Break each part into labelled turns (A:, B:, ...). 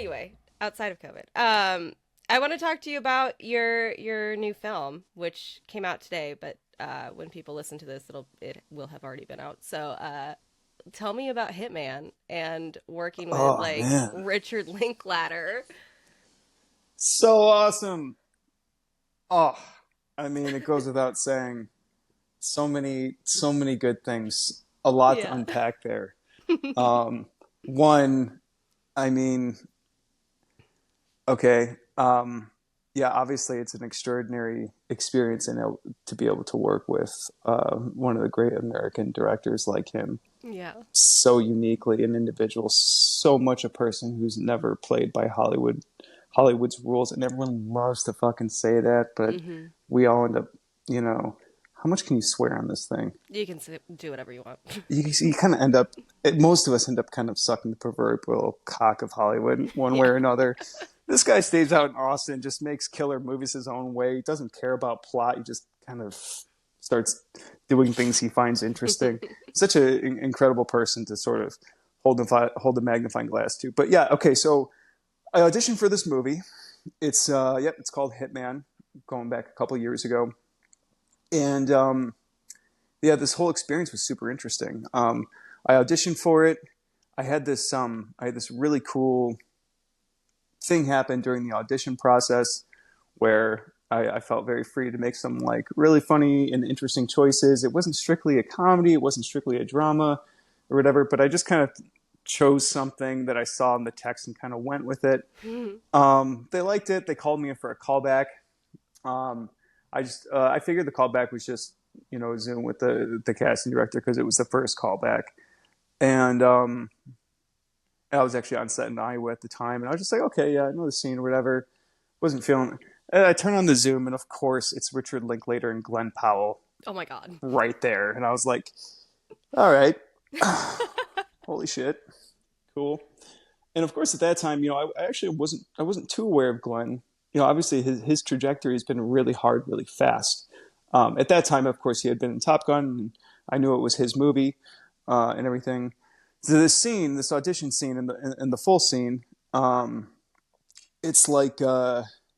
A: anyway, outside of COVID, I want to talk to you about your new film, which came out today, but when people listen to this, it will have already been out. So, tell me about Hitman and working with
B: Oh
A: like
B: man,
A: Richard Linklater.
B: so awesome. Oh, I mean, it goes without saying, so many good things. A lot to
A: Yeah.
B: unpack there. Um, One, I mean, okay, yeah, obviously it's an extraordinary experience and to be able to work with one of the great American directors like him,
A: Yeah.
B: so uniquely an individual, so much a person who's never played by Hollywood's rules, and everyone loves to fucking say that, but
A: Hmm.
B: we all end up, you know, how much can you swear on this thing?
A: You can do whatever you want.
B: You kind of end up, most of us end up kind of sucking the proverbial cock of Hollywood one way
A: Yeah.
B: or another. This guy stays out in Austin, just makes killer movies his own way. He doesn't care about plot. He just kind of starts doing things he finds interesting. Such an incredible person to sort of hold the magnifying glass to. But yeah, okay, so I auditioned for this movie. It's called Hitman, going back a couple of years ago, and yeah, this whole experience was super interesting. I auditioned for it. I had this really cool thing happen during the audition process where I felt very free to make some like really funny and interesting choices. It wasn't strictly a comedy. It wasn't strictly a drama or whatever, but I just kind of chose something that I saw in the text and kind of went with it. They liked it. They called me in for a callback. Um, I figured the callback was just Zoom with the casting director because it was the first callback, and I was actually on set in Iowa at the time, and I was just like, okay, yeah, I know the scene or whatever. Wasn't feeling. And I turn on the Zoom, and of course, it's Richard Linklater and Glen Powell
A: Oh my God.
B: right there, and I was like, all right, holy shit, cool. And of course, at that time, I actually wasn't too aware of Glenn. Obviously his trajectory has been really hard, really fast. At that time, of course, he had been in Top Gun, and I knew it was his movie and everything. So this audition scene, and the full scene, it's like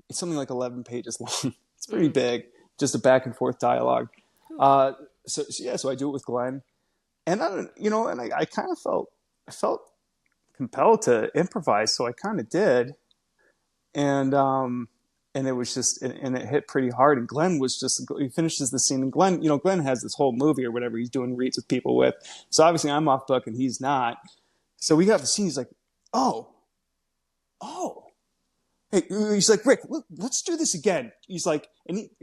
B: it's something like 11 pages long. It's pretty
A: Mm.
B: big, just a back and forth dialogue.
A: Oof.
B: Uh, so I do it with Glenn, and I don't, and I kind of felt compelled to improvise, so I kind of did, and and it was just and it hit pretty hard. And Glenn was just he finishes the scene, and Glenn has this whole movie or whatever he's doing reads with people with, so obviously I'm off book and he's not. So we got the scene. He's like, oh, oh. Hey, he's like, Rick, let's do this again. He's like,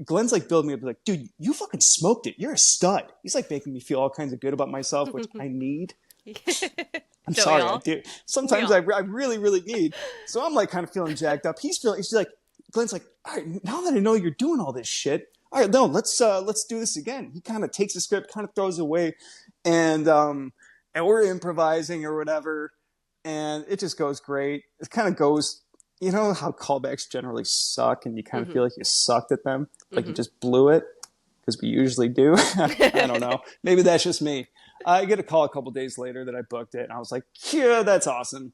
B: Glenn's like building me up. He's like, dude, you fucking smoked it. You're a stud. He's like making me feel all kinds of good about myself, which I need. I'm
A: Don't we
B: sorry, I
A: all?
B: do.
A: We
B: Sometimes I,
A: all.
B: I really, really need. So I'm like kind of feeling jacked up. He's like, Glenn's like, all right, now that I know you're doing all this shit, all right, no, let's do this again. He kind of takes the script, kind of throws it away, and we're improvising or whatever, and it just goes great. It kind of goes, how callbacks generally suck, and you kind of
A: Hmm.
B: feel like you sucked at them, like you
A: Hmm.
B: just blew it, because we usually do. I don't know. Maybe that's just me. I get a call a couple days later that I booked it, and I was like, yeah, that's awesome.